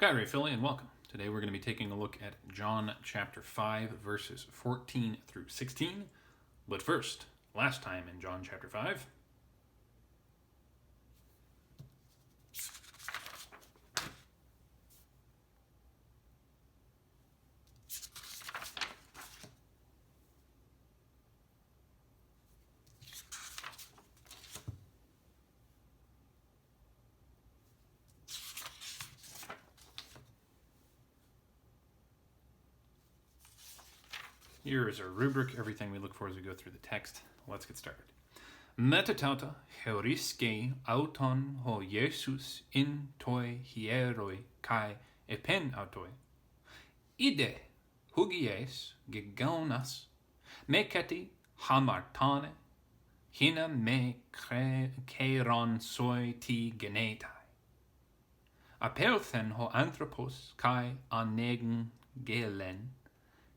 Hăīre, φίλε, and welcome. Today we're going to be taking a look at John chapter 5, verses 14 through 16. But first, last time in John chapter 5. Here is our rubric, everything we look for as we go through the text. Let's get started. Metatauta heuriske auton ho Jesus in toi hieroi kai epen autoi. Ide hugies gegonas meketi hamartane hina me keiron soi ti genetai. Apelthen ho anthropos kai anegen gelen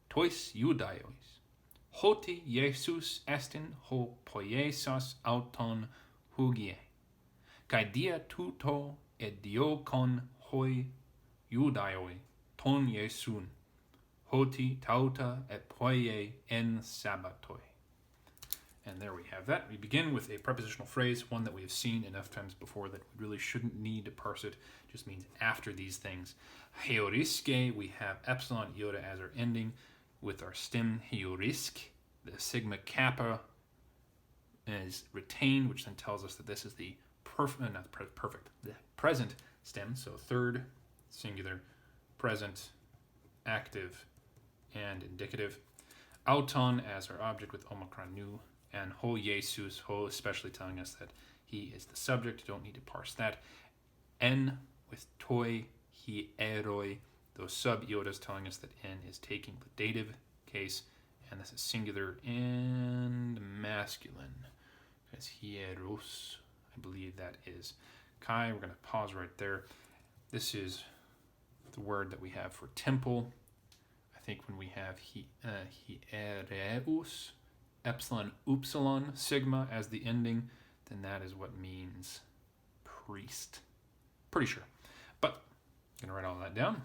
tois Judaiois. Hoti Jesus estin ho poiesas auton hugie. Kai dia tuto ediokon hoi Judaioi ton Jesun. Hoti tauta et poie en sabbatoi. And there we have that. We begin with a prepositional phrase, one that we have seen enough times before that we really shouldn't need to parse it. It just means after these things. Heoriske, we have epsilon iota as our ending. With our stem heorisk, the sigma kappa is retained, which then tells us that this is the the present stem. So third, singular, present, active, and indicative. Auton as our object with omicron nu, and ho Jesus, ho especially telling us that he is the subject. You don't need to parse that. En with toi, hieroi. Those sub-iotas telling us that N is taking the dative case, and this is singular and masculine. Because hieros, I believe that is kai. We're going to pause right there. This is the word that we have for temple. I think when we have hiereus, epsilon, upsilon, sigma as the ending, then that is what means priest. Pretty sure. But I'm going to write all that down.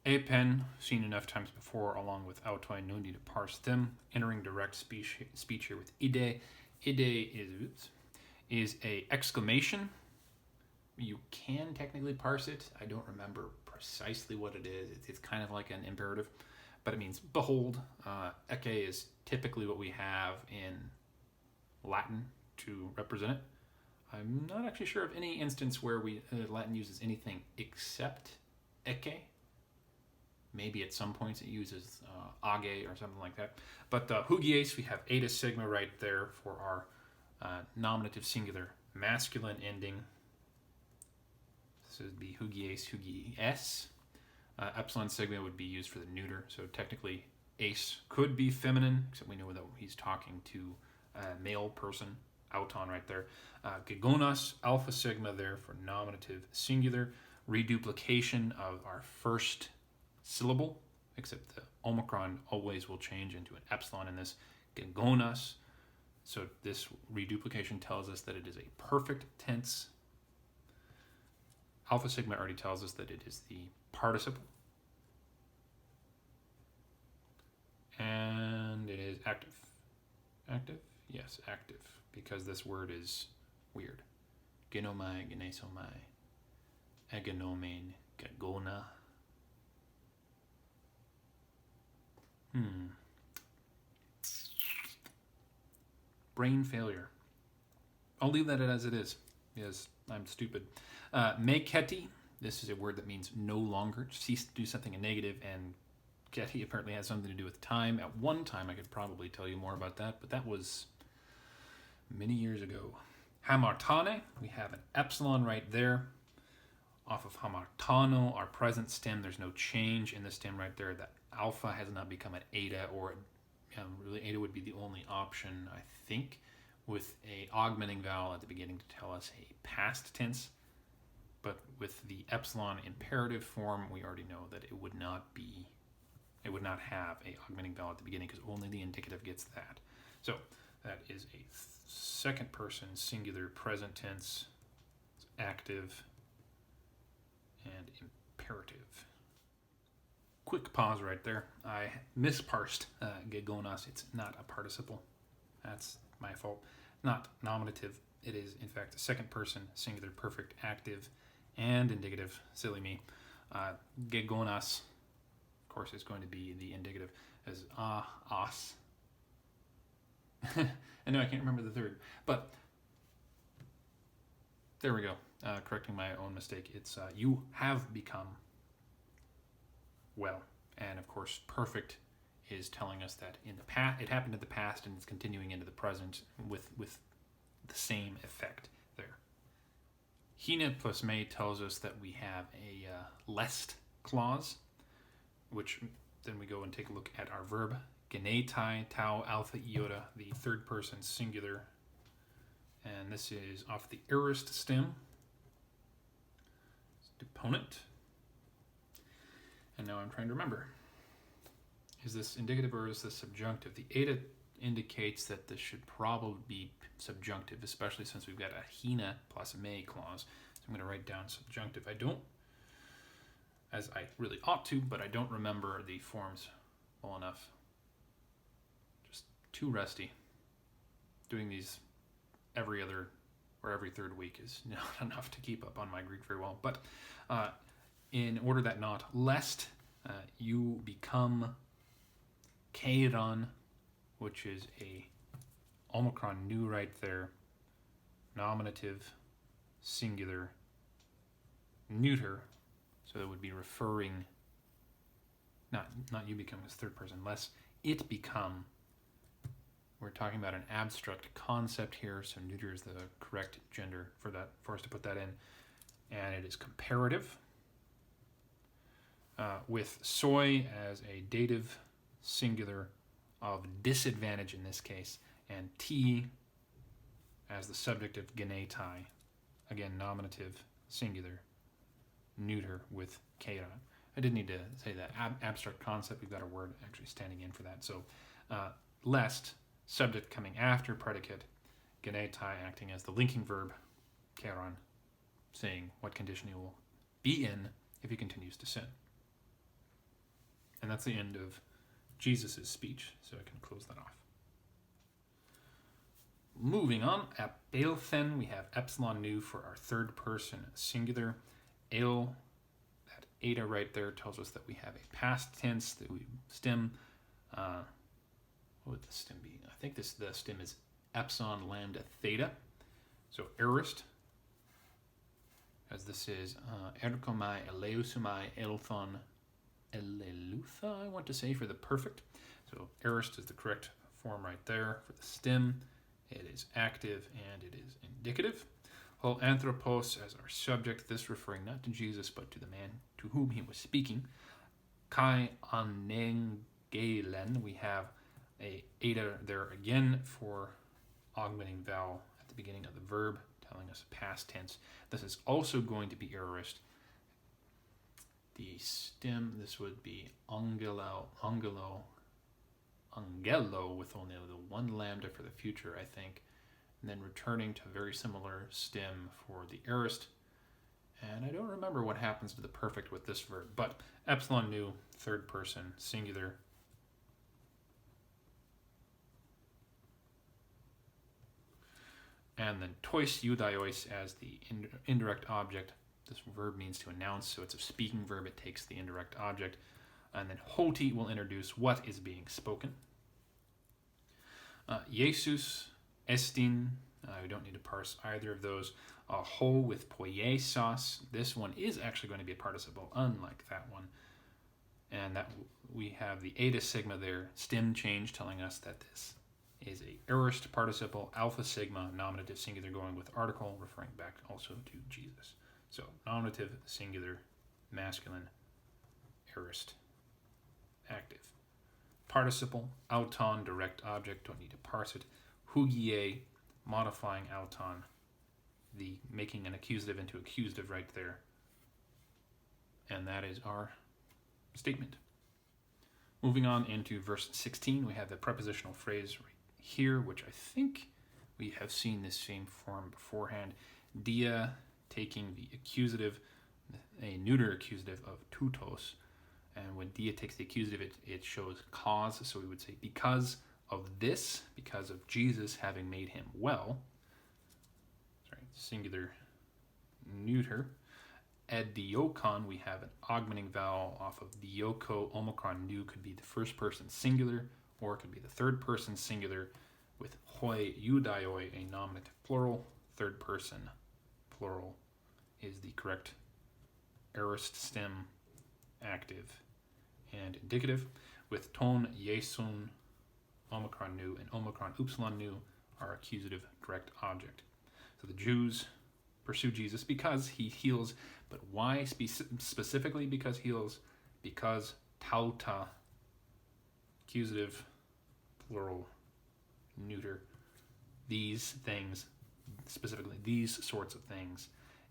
Epen, seen enough times before, along with autoi, no need to parse them. Entering direct speech here with ide. Ide is a exclamation. You can technically parse it. I don't remember precisely what it is. It's kind of like an imperative, but it means behold. Ecce is typically what we have in Latin to represent it. I'm not actually sure of any instance where Latin uses anything except ecce. Maybe at some points it uses age or something like that. But hugies, we have eta sigma right there for our nominative singular masculine ending. This would be hugies, hugies. Epsilon sigma would be used for the neuter. So technically ace could be feminine, except we know that he's talking to a male person. Auton right there. Gegonas, alpha sigma there for nominative singular. Reduplication of our first syllable, except the omicron always will change into an epsilon in this gegonas. So this reduplication tells us that it is a perfect tense. Alpha sigma already tells us that it is the participle. And it is active. Active? Yes, active, because this word is weird. Genomai, genesomai, egonomen, gegona. Brain failure. I'll leave that as it is. Yes, I'm stupid. Meketi. This is a word that means no longer. Cease to do something in negative, and keti apparently has something to do with time. At one time, I could probably tell you more about that, but that was many years ago. Hamartane. We have an epsilon right there. Off of hamartano, our present stem, there's no change in the stem right there. The alpha has not become an eta, or really eta would be the only option, I think, with a augmenting vowel at the beginning to tell us a past tense. But with the epsilon imperative form, we already know that it would not have a augmenting vowel at the beginning, because only the indicative gets that. So that is a second person singular present tense, active, and imperative. Quick pause right there. I misparsed gegonas. It's not a participle. That's my fault. Not nominative. It is, in fact, a second person, singular, perfect, active, and indicative. Silly me. Gegonas, of course, is going to be the indicative as as. I know I can't remember the third, but there we go. Correcting my own mistake. It's you have become well. And of course, perfect is telling us that in the past, it happened in the past and it's continuing into the present with the same effect there. Hine plus me tells us that we have a lest clause, which then we go and take a look at our verb. Genetai, tau, alpha, iota, the third person singular. And this is off the aorist stem. Deponent. And now I'm trying to remember. Is this indicative or is this subjunctive? The eta indicates that this should probably be subjunctive, especially since we've got a hine plus me clause. So I'm going to write down subjunctive. I don't, as I really ought to, but I don't remember the forms well enough. Just too rusty. Doing these every other or every third week is not enough to keep up on my Greek very well. But in order that not, lest you become kairon, which is a omicron nu right there, nominative, singular, neuter, so that would be referring, not you become as third person, lest it become. We're talking about an abstract concept here, so neuter is the correct gender for us to put that in, and it is comparative, with soy as a dative singular of disadvantage in this case, and t as the subject of genetai, again nominative singular, neuter with kairon. I didn't need to say that. Abstract concept, we've got a word actually standing in for that. So lest, subject coming after predicate, genetai acting as the linking verb, kairon, saying what condition he will be in if he continues to sin. And that's the end of Jesus' speech, so I can close that off. Moving on, apelthen, we have epsilon nu for our third person singular. El, that eta right there tells us that we have a past tense, that we stem. What would the stem be? I think the stem is epsilon lambda theta. So aorist, as this is erkomai eleusumai elthon elelutha, I want to say, for the perfect. So aorist is the correct form right there for the stem. It is active and it is indicative. Whole anthropos as our subject, this referring not to Jesus but to the man to whom he was speaking. Kai anengelen, we have a eta there again for augmenting vowel at the beginning of the verb, telling us past tense. This is also going to be aorist. The stem, this would be angelo with only the one lambda for the future, I think, and then returning to a very similar stem for the aorist. And I don't remember what happens to the perfect with this verb, but epsilon nu, third person, singular. And then tois eudiois as the indirect object. This verb means to announce, so it's a speaking verb. It takes the indirect object. And then hoti will introduce what is being spoken. Jesus, estin, we don't need to parse either of those. Ho with poiesos. This one is actually going to be a participle, unlike that one. And that we have the eta sigma there, stem change, telling us that this is a aorist participle, alpha sigma, nominative singular going with article, referring back also to Jesus. So nominative, singular, masculine, aorist, active. Participle, auton, direct object, don't need to parse it. Hugie, modifying auton, the making an accusative into accusative right there. And that is our statement. Moving on into verse 16, we have the prepositional phrase right here, which I think we have seen this same form beforehand. Dia, taking the accusative a neuter accusative of tutos. And when dia takes the accusative, it shows cause. So we would say because of this, because of Jesus having made him well. Sorry, singular neuter. Ediokon, we have an augmenting vowel off of dioko. Omicron nu could be the first person singular, or it could be the third person singular, with hoi eudaioi, a nominative plural. Third person plural is the correct aorist stem active and indicative, with ton yesun omicron nu and omicron upsilon nu are accusative direct object. So the Jews pursue Jesus because he heals, but why specifically because heals? Because tauta, accusative plural neuter, these things, specifically these sorts of things.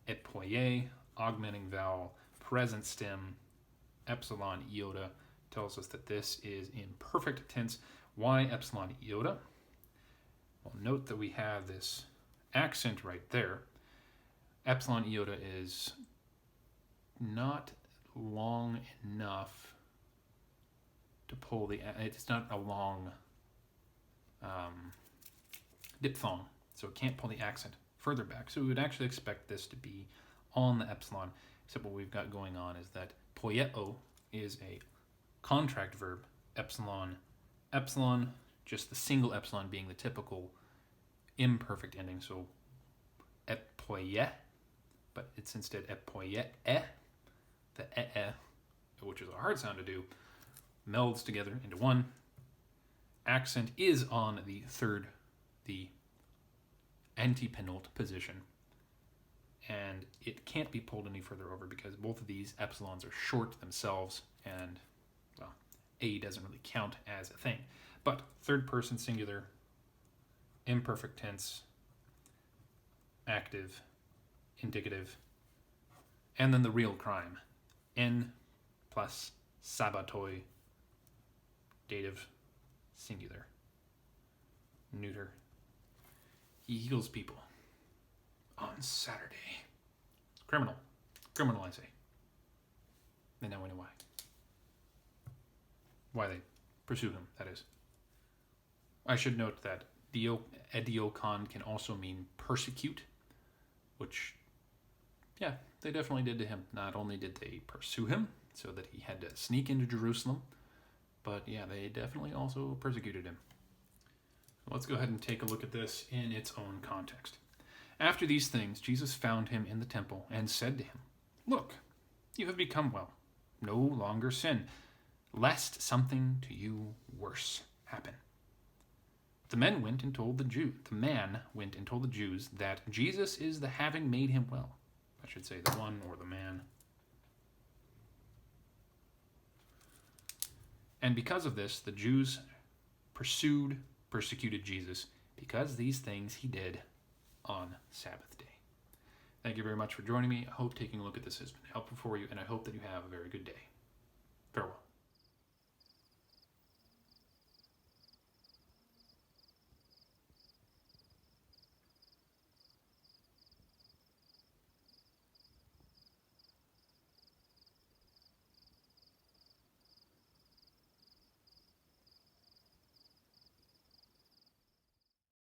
Et poie, augmenting vowel, present stem, epsilon iota, tells us that this is in perfect tense. Why epsilon iota? Well, note that we have this accent right there. Epsilon iota is not long enough to pull the, it's not a long diphthong, so it can't pull the accent further back. So we would actually expect this to be on the epsilon, except what we've got going on is that poieo is a contract verb, epsilon, just the single epsilon being the typical imperfect ending, so epoie, but it's instead epoie, the which is a hard sound to do, melds together into one. Accent is on the third, the antepenult position, and it can't be pulled any further over because both of these epsilons are short themselves, and well, a doesn't really count as a thing. But third person singular, imperfect tense, active, indicative, and then the real crime, n plus sabatoi, dative, singular, neuter. He heals people on Saturday. Criminal, I say. They now we know why. Why they pursue him, that is. I should note that ediokon can also mean persecute, which, yeah, they definitely did to him. Not only did they pursue him so that he had to sneak into Jerusalem, but yeah, they definitely also persecuted him. Let's go ahead and take a look at this in its own context. After these things, Jesus found him in the temple and said to him, "Look, you have become well. No longer sin, lest something to you worse happen." The man went and told the Jews that Jesus is the having made him well. I should say the one or the man. And because of this, the Jews persecuted Jesus, because these things he did on Sabbath day. Thank you very much for joining me. I hope taking a look at this has been helpful for you, and I hope that you have a very good day. Farewell.